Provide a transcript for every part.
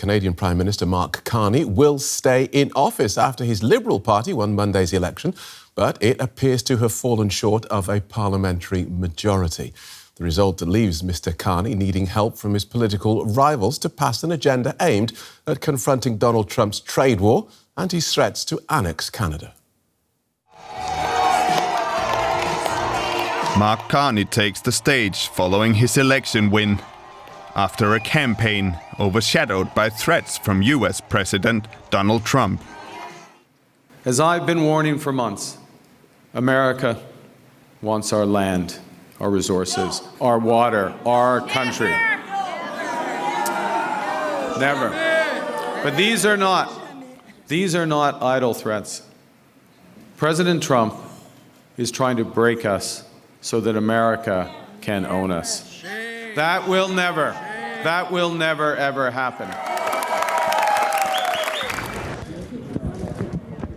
Canadian Prime Minister Mark Carney will stay in office after his Liberal Party won Monday's election, but it appears to have fallen short of a parliamentary majority. The result leaves Mr Carney needing help from his political rivals to pass an agenda aimed at confronting Donald Trump's trade war and his threats to annex Canada. Mark Carney takes the stage following his election win, after a campaign overshadowed by threats from US President Donald Trump. As I've been warning for months, America wants our land, our resources, our water, our country. Never. But these are not idle threats. President Trump is trying to break us so that America can own us. That will never ever happen.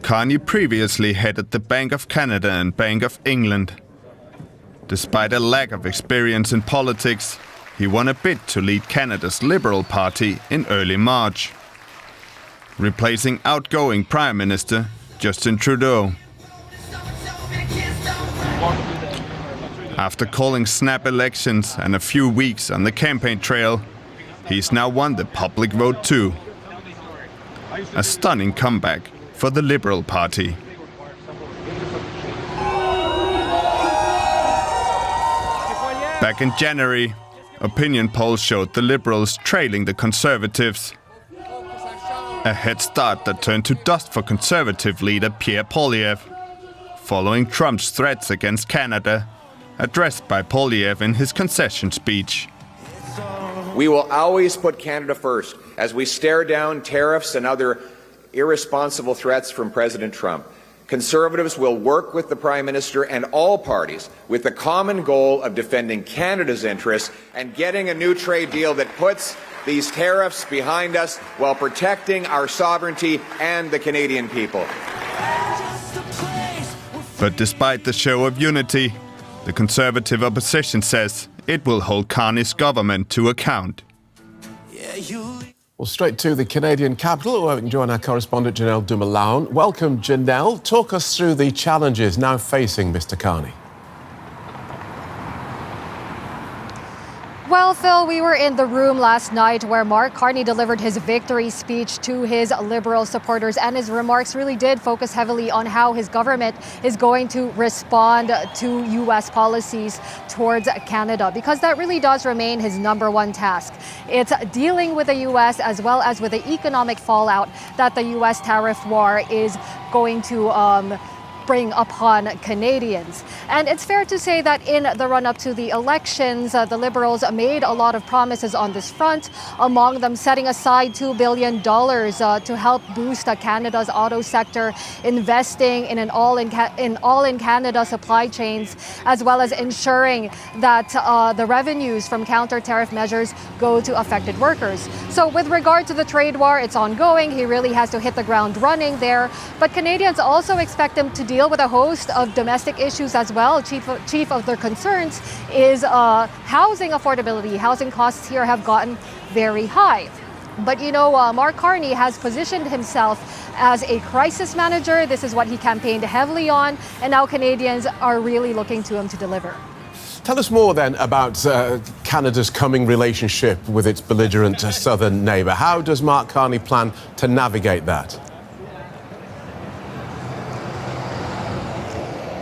Carney previously headed the Bank of Canada and Bank of England. Despite a lack of experience in politics, he won a bid to lead Canada's Liberal Party in early March, replacing outgoing Prime Minister Justin Trudeau. After calling snap elections and a few weeks on the campaign trail, he's now won the public vote too. A stunning comeback for the Liberal Party. Back in January, opinion polls showed the Liberals trailing the Conservatives. A head start that turned to dust for Conservative leader Pierre Poilievre, following Trump's threats against Canada, addressed by Poilievre in his concession speech. We will always put Canada first as we stare down tariffs and other irresponsible threats from President Trump. Conservatives will work with the Prime Minister and all parties with the common goal of defending Canada's interests and getting a new trade deal that puts these tariffs behind us while protecting our sovereignty and the Canadian people. But despite the show of unity, the Conservative opposition says it will hold Carney's government to account. Well, straight to the Canadian capital, where we can join our correspondent Janelle Dumalaon. Welcome, Janelle. Talk us through the challenges now facing Mr Carney. Well, Phil, we were in the room last night where Mark Carney delivered his victory speech to his Liberal supporters, and his remarks really did focus heavily on how his government is going to respond to U.S. policies towards Canada, because that really does remain his number one task. It's dealing with the U.S. as well as with the economic fallout that the U.S. tariff war is going to bring upon Canadians. And it's fair to say that in the run-up to the elections, the Liberals made a lot of promises on this front, among them setting aside $2 billion to help boost Canada's auto sector, investing in an all-in Canada supply chains, as well as ensuring that the revenues from counter-tariff measures go to affected workers. So with regard to the trade war, it's ongoing. He really has to hit the ground running there. But Canadians also expect him to deal with a host of domestic issues as well. Chief of their concerns is housing affordability. Housing costs here have gotten very high. But you know, Mark Carney has positioned himself as a crisis manager. This is what he campaigned heavily on, and now Canadians are really looking to him to deliver. Tell us more then about Canada's coming relationship with its belligerent southern neighbour. How does Mark Carney plan to navigate that?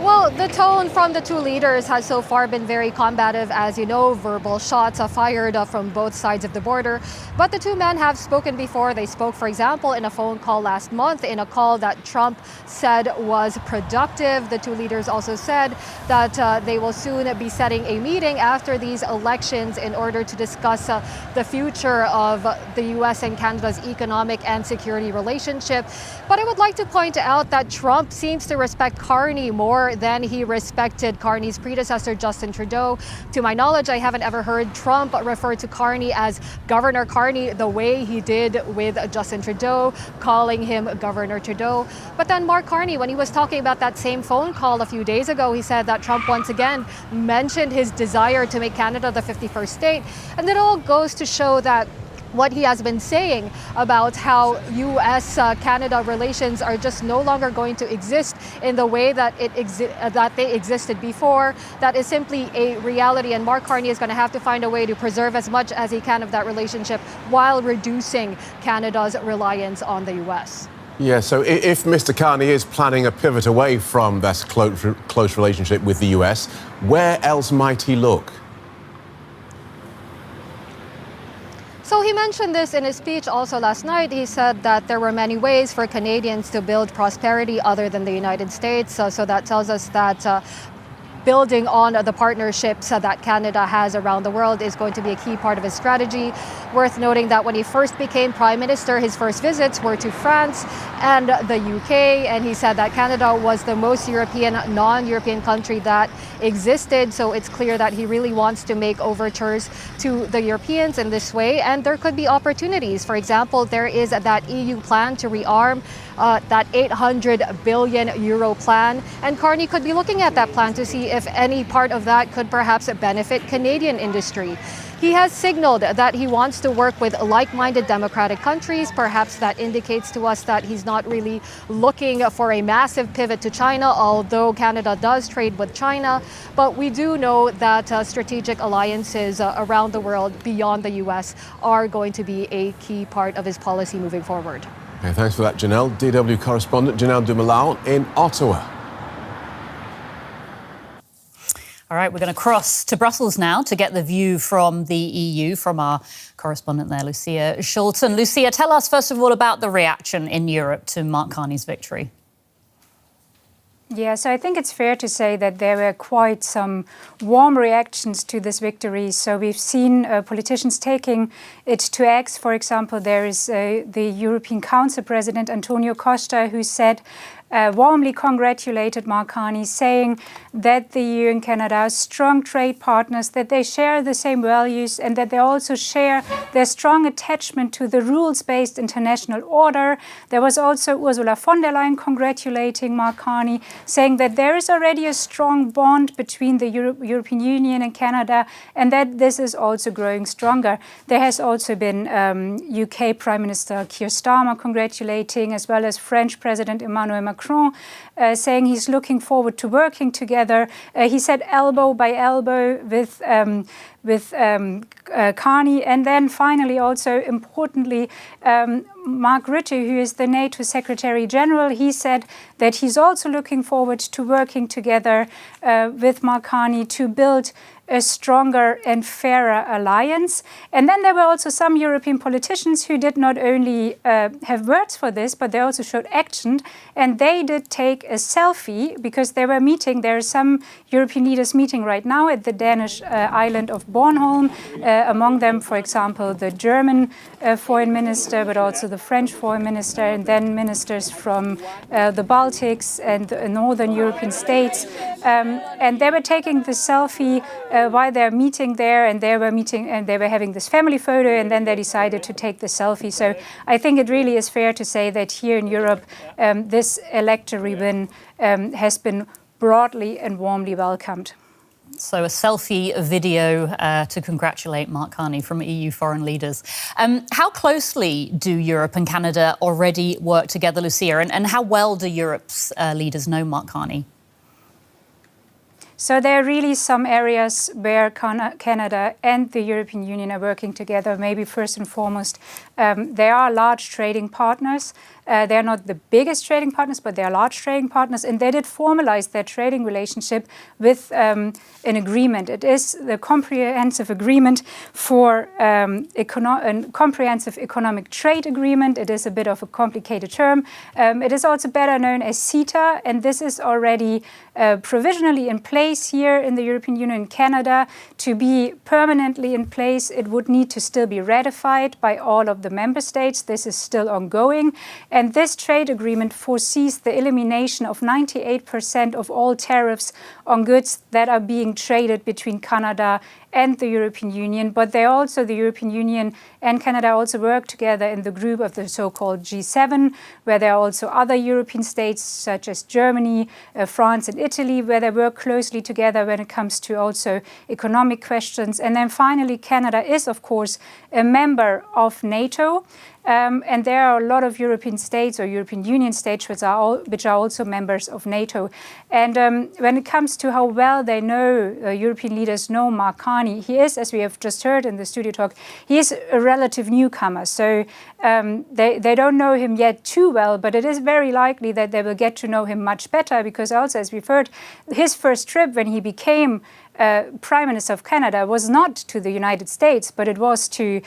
Well, the tone from the two leaders has so far been very combative, as you know. Verbal shots are fired from both sides of the border. But the two men have spoken before. They spoke, for example, in a phone call last month, in a call that Trump said was productive. The two leaders also said that they will soon be setting a meeting after these elections in order to discuss the future of the U.S. and Canada's economic and security relationship. But I would like to point out that Trump seems to respect Carney more than he respected Carney's predecessor, Justin Trudeau. To my knowledge, I haven't ever heard Trump refer to Carney as Governor Carney the way he did with Justin Trudeau, calling him Governor Trudeau. But then Mark Carney, when he was talking about that same phone call a few days ago, he said that Trump once again mentioned his desire to make Canada the 51st state. And it all goes to show that what he has been saying about how U.S.-Canada relations are just no longer going to exist in the way that they existed before. That is simply a reality, and Mark Carney is going to have to find a way to preserve as much as he can of that relationship while reducing Canada's reliance on the U.S. Yeah, so if Mr Carney is planning a pivot away from this close relationship with the US, where else might he look? So he mentioned this in his speech also last night. He said that there were many ways for Canadians to build prosperity other than the United States. So that tells us that building on the partnerships that Canada has around the world is going to be a key part of his strategy. Worth noting that when he first became Prime Minister, his first visits were to France and the UK, and he said that Canada was the most non-European country that existed. So it's clear that he really wants to make overtures to the Europeans in this way, and there could be opportunities. For example, there is that EU plan to rearm, that 800 billion euro plan, and Carney could be looking at that plan to see if any part of that could perhaps benefit Canadian industry. He has signaled that he wants to work with like-minded democratic countries. Perhaps that indicates to us that he's not really looking for a massive pivot to China, although Canada does trade with China. But we do know that strategic alliances around the world beyond the US are going to be a key part of his policy moving forward. Okay, thanks for that, Janelle. DW correspondent Janelle Dumalaon in Ottawa. All right, we're going to cross to Brussels now to get the view from the EU, from our correspondent there, Lucia Schulten. Lucia, tell us, first of all, about the reaction in Europe to Mark Carney's victory. Yeah, so I think it's fair to say that there were quite some warm reactions to this victory. So we've seen politicians taking it to X. For example, there is the European Council President Antonio Costa, who said, warmly congratulated Mark Carney, saying that the EU and Canada are strong trade partners, that they share the same values, and that they also share their strong attachment to the rules-based international order. There was also Ursula von der Leyen congratulating Mark Carney, saying that there is already a strong bond between the European Union and Canada, and that this is also growing stronger. There has also been UK Prime Minister Keir Starmer congratulating, as well as French President Emmanuel Macron, saying he's looking forward to working together. He said elbow by elbow with Carney. And then finally, also importantly, Mark Rutte, who is the NATO Secretary General, he said that he's also looking forward to working together with Mark Carney to build a stronger and fairer alliance. And then there were also some European politicians who did not only have words for this, but they also showed action. And they did take a selfie because they were meeting. There are some European leaders meeting right now at the Danish island of Bornholm. Among them, for example, the German foreign minister, but also the French foreign minister, and then ministers from the Baltics and the northern European states. And they were taking the selfie while they're meeting there, and they were having this family photo, and then they decided to take the selfie. So I think it really is fair to say that here in Europe, this electoral win has been broadly and warmly welcomed. So a selfie video to congratulate Mark Carney from EU foreign leaders. How closely do Europe and Canada already work together, Lucia, and how well do Europe's leaders know Mark Carney? So there are really some areas where Canada and the European Union are working together. Maybe first and foremost, they are large trading partners. They're not the biggest trading partners, but they are large trading partners, and they did formalize their trading relationship with an agreement. It is the comprehensive agreement for a comprehensive economic trade agreement. It is a bit of a complicated term. It is also better known as CETA, and this is already provisionally in place here in the European Union and Canada. To be permanently in place, it would need to still be ratified by all of the member states. This is still ongoing. And this trade agreement foresees the elimination of 98% of all tariffs on goods that are being traded between Canada and the European Union, but the European Union and Canada also work together in the group of the so-called G7, where there are also other European states such as Germany, France and Italy, where they work closely together when it comes to also economic questions. And then finally, Canada is, of course, a member of NATO. And there are a lot of European states or European Union states which are also members of NATO. And when it comes to how well they know, European leaders know Mark Carney, he is, as we have just heard in the studio talk, he is a relative newcomer. So they don't know him yet too well, but it is very likely that they will get to know him much better, because also, as we've heard, his first trip when he became Prime Minister of Canada was not to the United States, but it was to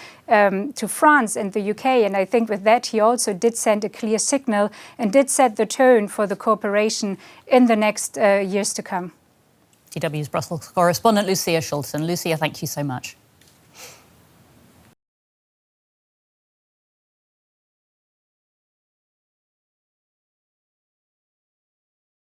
France and the UK. And I think with that he also did send a clear signal and did set the tone for the cooperation in the next years to come. DW's Brussels correspondent Lucia Schulten. Lucia, thank you so much.